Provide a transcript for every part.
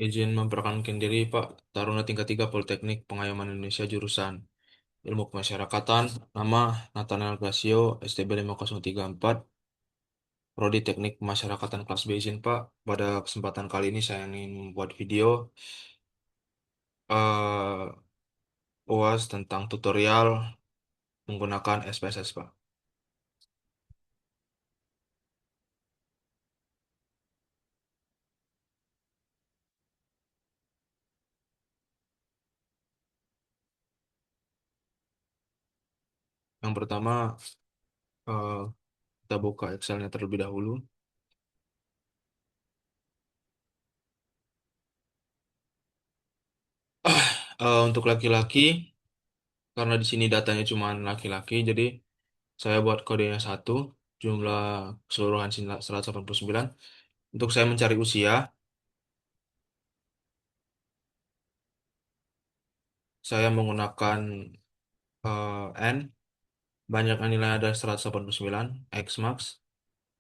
Izin memperkenalkan diri, Pak. Taruna tingkat 3 Politeknik Pengayoman Indonesia jurusan Ilmu Kemasyarakatan. Nama Nathanael Glasio, STB 5034, Prodi Teknik Pemasyarakatan kelas B. Izin, Pak. Pada kesempatan kali ini saya ingin membuat video eh UAS tentang tutorial menggunakan SPSS, Pak. Yang pertama, eh, kita buka Excel-nya terlebih dahulu. Untuk laki-laki, karena di sini datanya cuma laki-laki, jadi saya buat kodenya satu, jumlah keseluruhan 189. Untuk saya mencari usia, saya menggunakan N, banyaknya nilai ada 189, X max,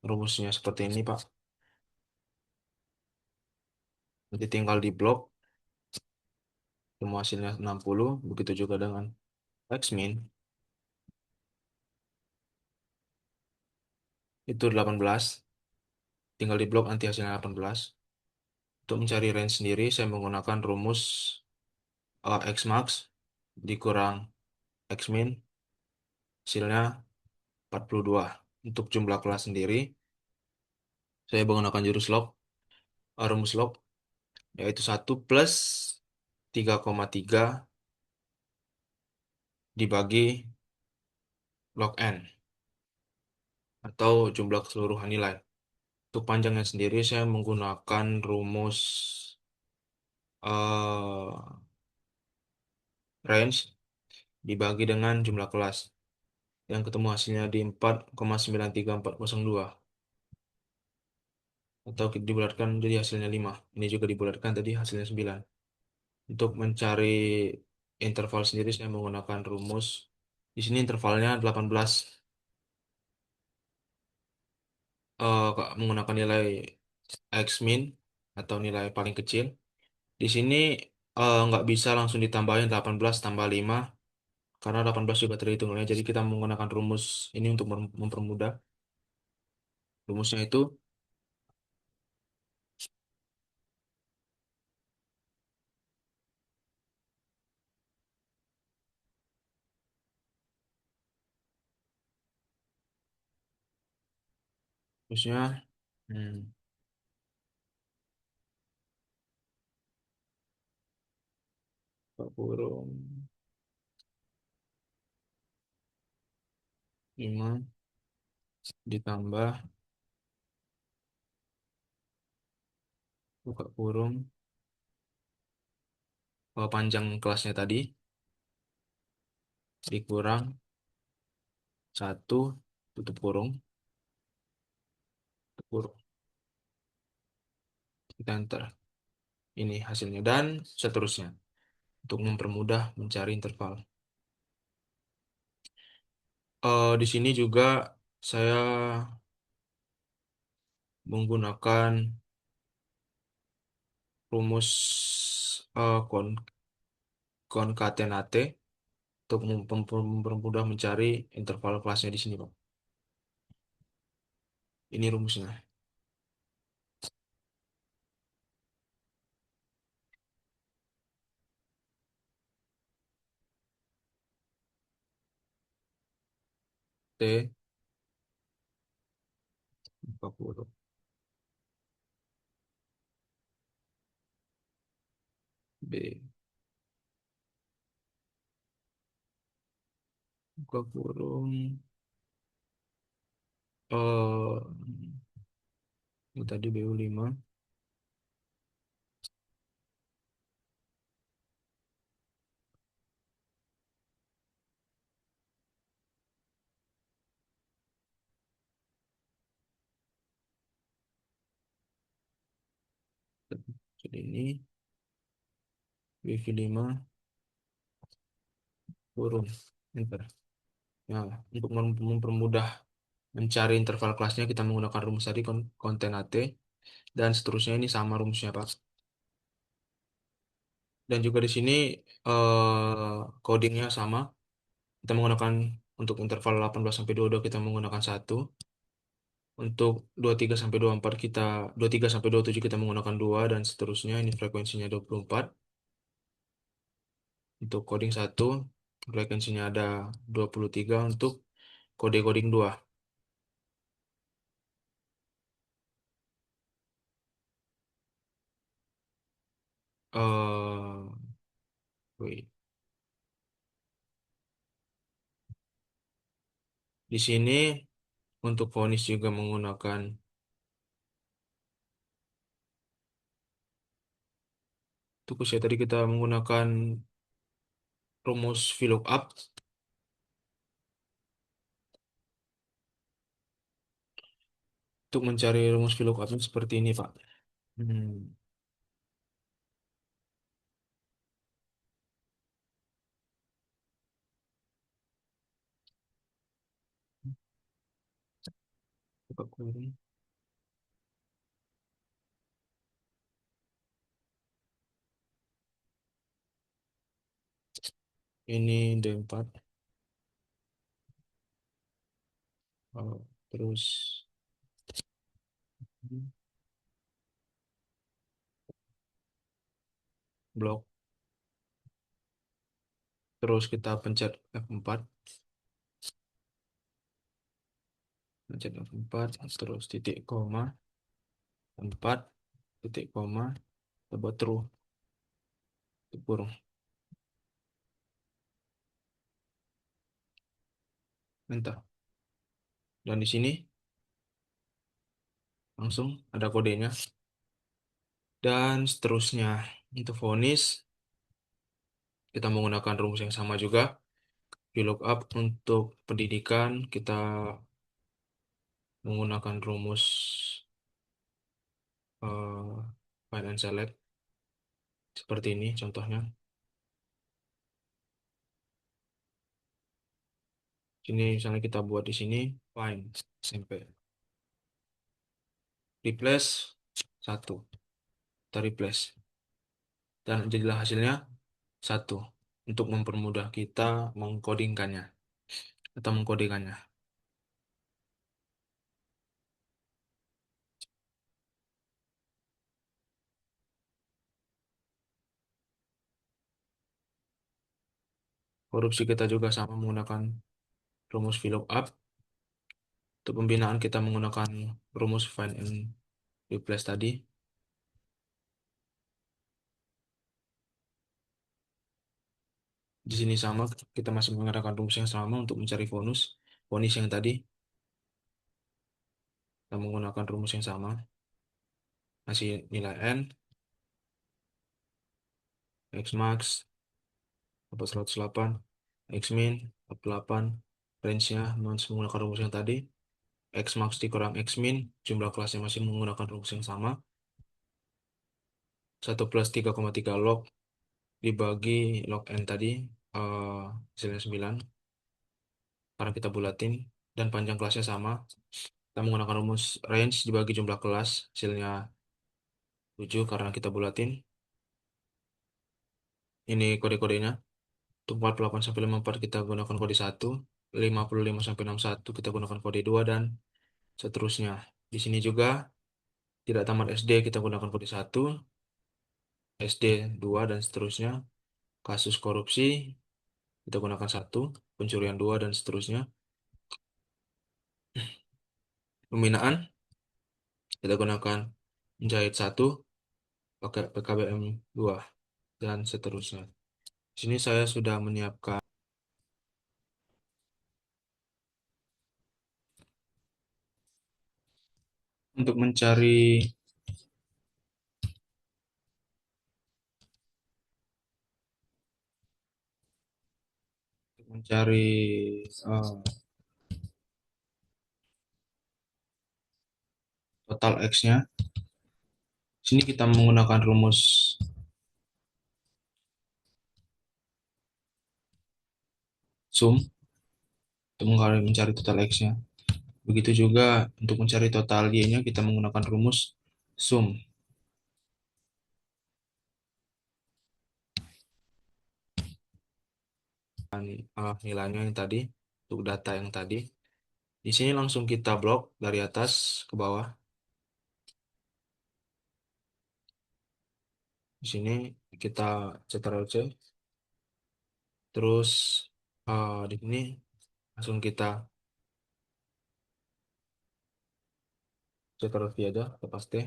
rumusnya seperti ini, Pak. Nanti tinggal di blok, semua hasilnya 60, begitu juga dengan X min, itu 18, tinggal di blok nanti hasilnya 18. Untuk mencari range sendiri, saya menggunakan rumus X max dikurang X min, hasilnya 42. Untuk jumlah kelas sendiri, saya menggunakan jurus log, rumus log, yaitu 1 plus 3,3 dibagi log N, atau jumlah keseluruhan nilai. Untuk panjangnya sendiri, saya menggunakan rumus range dibagi dengan jumlah kelas, yang ketemu hasilnya di 4,93402, atau dibulatkan jadi hasilnya 5. Ini juga dibulatkan tadi hasilnya 9. Untuk mencari interval sendiri, saya menggunakan rumus. Di sini intervalnya 18. Menggunakan nilai X min atau nilai paling kecil. Di sini nggak bisa langsung ditambahin 18 tambah 5, karena 18 juga terhitung ya. Jadi kita menggunakan rumus ini untuk mempermudah. Rumusnya itu rumusnya kurung 5 ditambah buka kurung panjang kelasnya tadi dikurang 1 tutup kurung, tutup kurung, kita enter. Ini hasilnya dan seterusnya untuk mempermudah mencari interval. Di sini juga saya menggunakan rumus konkatenate untuk mempermudah mencari interval kelasnya di sini, Pak. Ini rumusnya. T 40 B buka kurung eh ini tadi BU5 jadi ini BV5 kurung enter. Nah, untuk mempermudah mencari interval kelasnya, kita menggunakan rumus tadi konten AT, dan seterusnya ini sama rumusnya, Pak. Dan juga di sini codingnya sama. Kita menggunakan untuk interval 18 sampai 22 kita menggunakan satu. Untuk 23 sampai 24 kita 23 sampai 27 kita menggunakan 2 dan seterusnya. Ini frekuensinya 24. Untuk coding satu frekuensinya ada 23 untuk kode coding 2. eh wait. Di sini untuk vonis juga menggunakan tukus ya tadi kita menggunakan rumus VLOOKUP untuk mencari rumus VLOOKUP seperti ini Pak. Hmm, buka query. Ini D4. Terus blok. Terus kita pencet F4. Pencet F4. Terus titik koma. 4. Titik koma. Kita buat true. Tutup kurung. Enter. Dan di sini langsung ada kodenya. Dan seterusnya. Untuk vonis kita menggunakan rumus yang sama juga. VLOOKUP untuk pendidikan kita menggunakan rumus eh, find and select seperti ini contohnya. Sini misalnya kita buat di sini find SMP replace satu, kita replace dan jadilah hasilnya satu untuk mempermudah kita mengcodingkannya atau mengkodekannya. Korupsi kita juga sama menggunakan rumus VLOOKUP. Untuk pembinaan kita menggunakan rumus find and replace tadi. Di sini sama, kita masih menggunakan rumus yang sama untuk mencari vonis yang tadi. Kita menggunakan rumus yang sama. Masih nilai N, X max, dapat 108, X min, 48, range-nya masih menggunakan rumus yang tadi. X max dikurang X min, jumlah kelasnya masih menggunakan rumus yang sama. 1 plus 3,3 log dibagi log N tadi, hasilnya 9. Sekarang kita bulatin, dan panjang kelasnya sama. Kita menggunakan rumus range dibagi jumlah kelas, hasilnya 7 karena kita bulatin. Ini kode-kodenya. Untuk 48 sampai 54 kita gunakan kode 1, 55 sampai 61 kita gunakan kode 2 dan seterusnya. Di sini juga tidak tamat SD kita gunakan kode 1, SD 2 dan seterusnya. Kasus korupsi kita gunakan 1, pencurian 2 dan seterusnya. Pembinaan kita gunakan menjahit 1 pakai PKBM 2 dan seterusnya. Di sini saya sudah menyiapkan untuk mencari eh, total X-nya. Sini kita menggunakan rumus sum untuk mencari total X-nya. Begitu juga untuk mencari total Y-nya kita menggunakan rumus sum. nilainya yang tadi, untuk data yang tadi. Di sini langsung kita blok dari atas ke bawah. Di sini kita Ctrl C, terus di sini langsung kita Ctrl V aja, kita paste.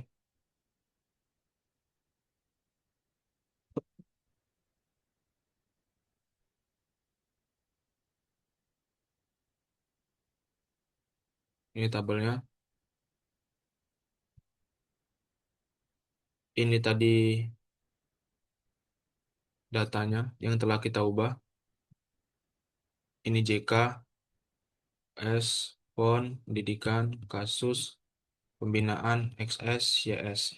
Ini tabelnya. Ini tadi datanya yang telah kita ubah. Ini JK, S, PON, pendidikan, kasus, pembinaan, XS, YS.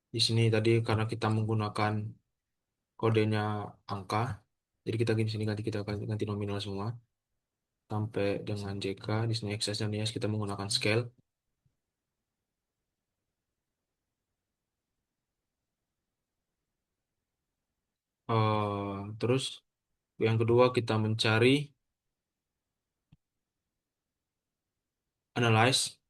Di sini tadi karena kita menggunakan kodenya angka, jadi kita di sini ganti kita ganti nominal semua sampai dengan JK. Di sini XS dan YS kita menggunakan scale. Terus yang kedua kita mencari analyze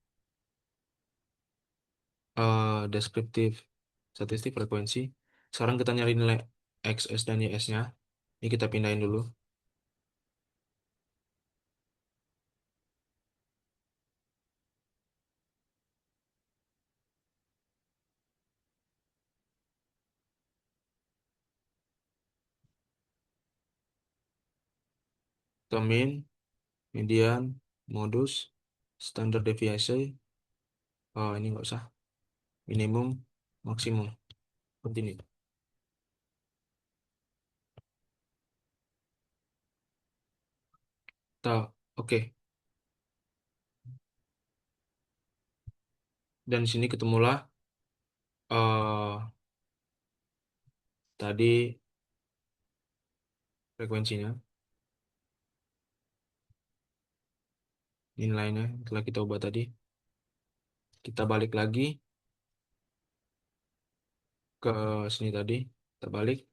deskriptif statistik frekuensi. Sekarang kita nyari nilai XS dan YS-nya. Ini kita pindahin dulu. Ke mean, median, modus, standar deviasi. Ini nggak usah. Minimum, maksimum. Continue. Oke. Dan di sini ketemulah eh tadi frekuensinya, nilainya telah kita ubah tadi. Kita balik lagi ke sini tadi, kita balik.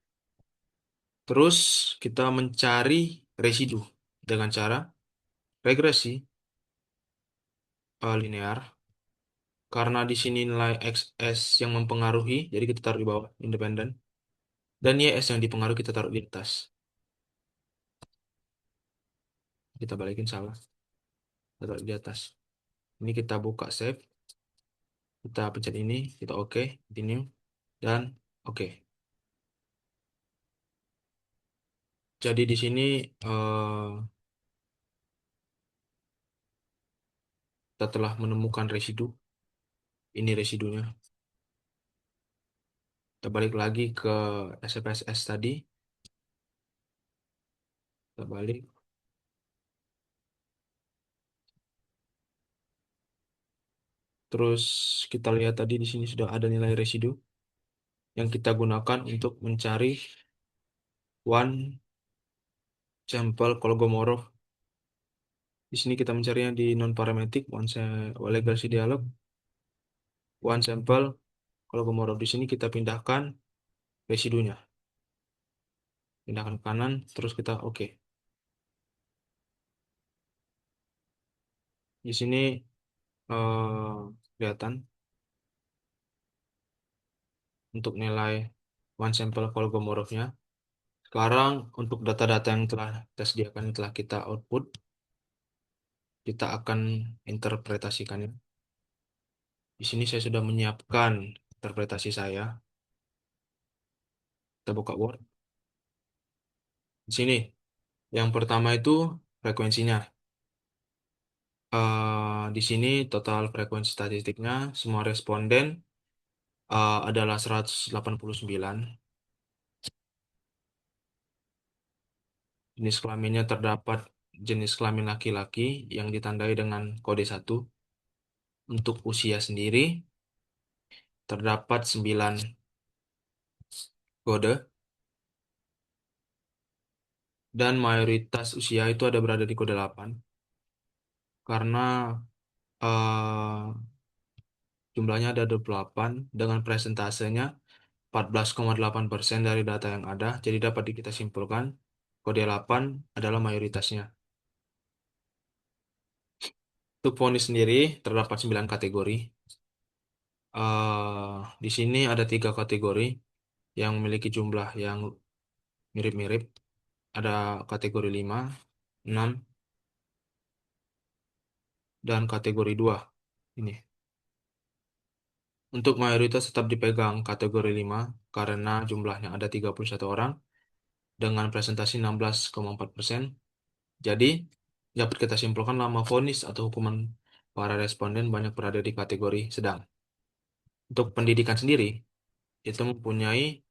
Terus kita mencari residu dengan cara regresi linear. Karena di sini nilai XS yang mempengaruhi, jadi kita taruh di bawah, independen. Dan YS yang dipengaruhi kita taruh di atas. Kita balikin salah, kita taruh di atas. Ini kita buka save, kita pencet ini, kita oke, continue, dan oke. Jadi di sini kita telah menemukan residu. Ini residunya. Kita balik lagi ke SPSS tadi. Kita balik. Terus kita lihat tadi di sini sudah ada nilai residu yang kita gunakan untuk mencari one sampel Kolmogorov. Di sini kita mencarinya di non-parametric, regressi dialog, one sampel Kolmogorov. Di sini kita pindahkan residunya. Pindahkan ke kanan, terus kita oke. Di sini kelihatan untuk nilai one sampel Kolmogorovnya. Sekarang untuk data-data yang telah kita sediakan, yang telah kita output, kita akan interpretasikannya. Di sini saya sudah menyiapkan interpretasi saya. Kita buka Word. Di sini, yang pertama itu frekuensinya. Di sini total frekuensi statistiknya, semua responden adalah 189. Jenis kelaminnya terdapat jenis kelamin laki-laki yang ditandai dengan kode 1. Untuk usia sendiri, terdapat 9 kode, dan mayoritas usia itu ada berada di kode 8. Karena eh, jumlahnya ada 28 dengan presentasenya 14,8% dari data yang ada, jadi dapat kita simpulkan Kode 8 adalah mayoritasnya. Untuk vonis sendiri terdapat 9 kategori. Di sini ada 3 kategori yang memiliki jumlah yang mirip-mirip. Ada kategori 5, 6, dan kategori 2. Ini. Untuk mayoritas tetap dipegang kategori 5 karena jumlahnya ada 31 orang dengan presentasi 16,4%. Jadi, dapat kita simpulkan lama vonis atau hukuman para responden banyak berada di kategori sedang. Untuk pendidikan sendiri, itu mempunyai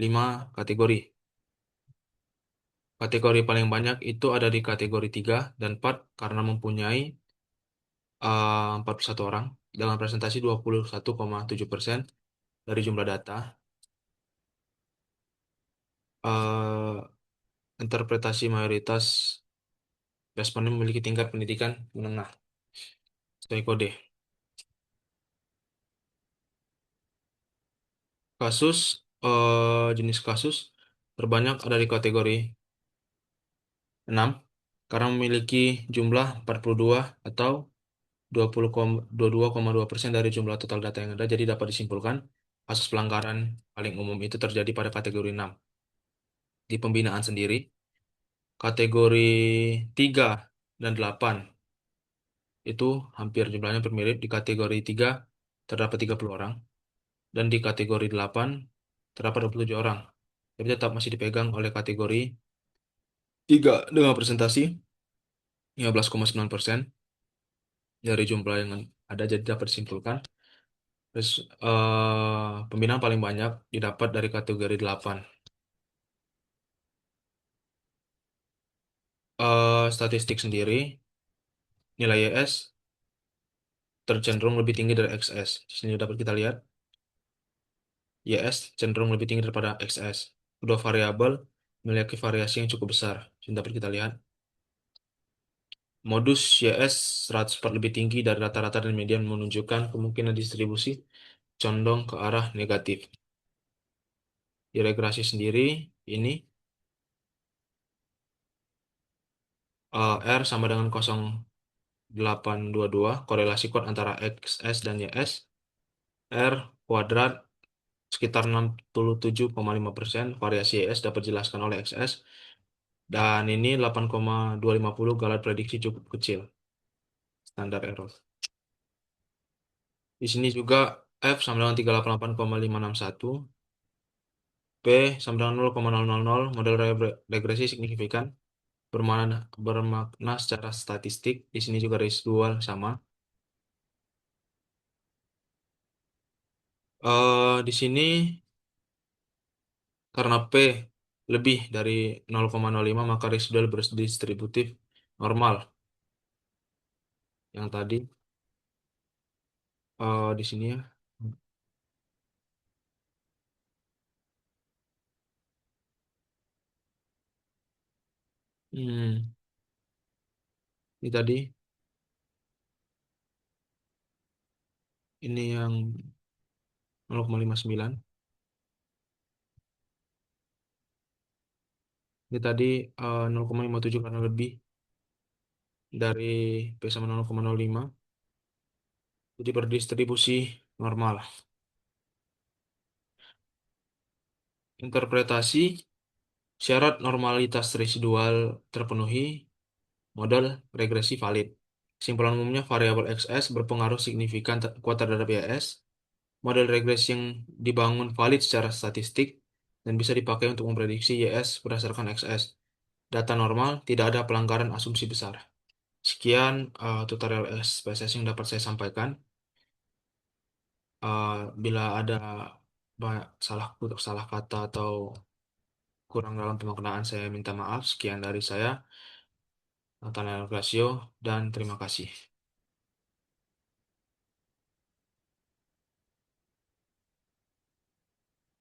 5 kategori. Kategori paling banyak itu ada di kategori 3 dan 4 karena mempunyai 41 orang dengan presentasi 21,7% dari jumlah data. Eh, Interpretasi mayoritas responden memiliki tingkat pendidikan menengah sesuai kode. Jenis kasus terbanyak ada di kategori 6 karena memiliki jumlah 42 atau 22,2% dari jumlah total data yang ada. Jadi dapat disimpulkan kasus pelanggaran paling umum itu terjadi pada kategori 6. Di pembinaan sendiri, kategori 3 dan 8 itu hampir jumlahnya mirip. Di kategori 3 terdapat 30 orang dan di kategori 8 terdapat 27 orang. Tapi tetap masih dipegang oleh kategori 3 dengan presentasi 15,9% dari jumlah yang ada, jadi dapat disimpulkan. Terus pembinaan paling banyak didapat dari kategori 8. Statistik sendiri, nilai YS tercenderung lebih tinggi dari XS. Di sini dapat kita lihat, YS cenderung lebih tinggi daripada XS. Kedua variabel memiliki variasi yang cukup besar. Di sini dapat kita lihat. Modus YS 100% lebih tinggi dari rata-rata dan median menunjukkan kemungkinan distribusi condong ke arah negatif. Di regresi sendiri, ini R sama dengan 0,822, korelasi kuat antara XS dan YS. R kuadrat sekitar 67,5%, variasi YS dapat dijelaskan oleh XS. Dan ini 8,250, galat prediksi cukup kecil. Standar error. Di sini juga F sama dengan 388,561. P sama dengan 0,000, model regresi signifikan bermakna secara statistik. Di sini juga residual sama. Di sini karena P lebih dari 0,05 maka residual berdistributif normal. Yang tadi di sini ya. Hmm, ini tadi ini yang 0,59. Ini tadi 0,57 karena lebih dari P sama 0,05. Jadi berdistribusi normal. Interpretasi syarat normalitas residual terpenuhi, model regresi valid. Kesimpulan umumnya variabel XS berpengaruh signifikan kuat terhadap YS. Model regresi yang dibangun valid secara statistik dan bisa dipakai untuk memprediksi YS berdasarkan XS. Data normal, tidak ada pelanggaran asumsi besar. Sekian tutorial SPSS yang dapat saya sampaikan. Bila ada banyak salah kata atau kurang dalam pemaknaan, saya minta maaf. Sekian dari saya, Nathanael Glasio, dan terima kasih.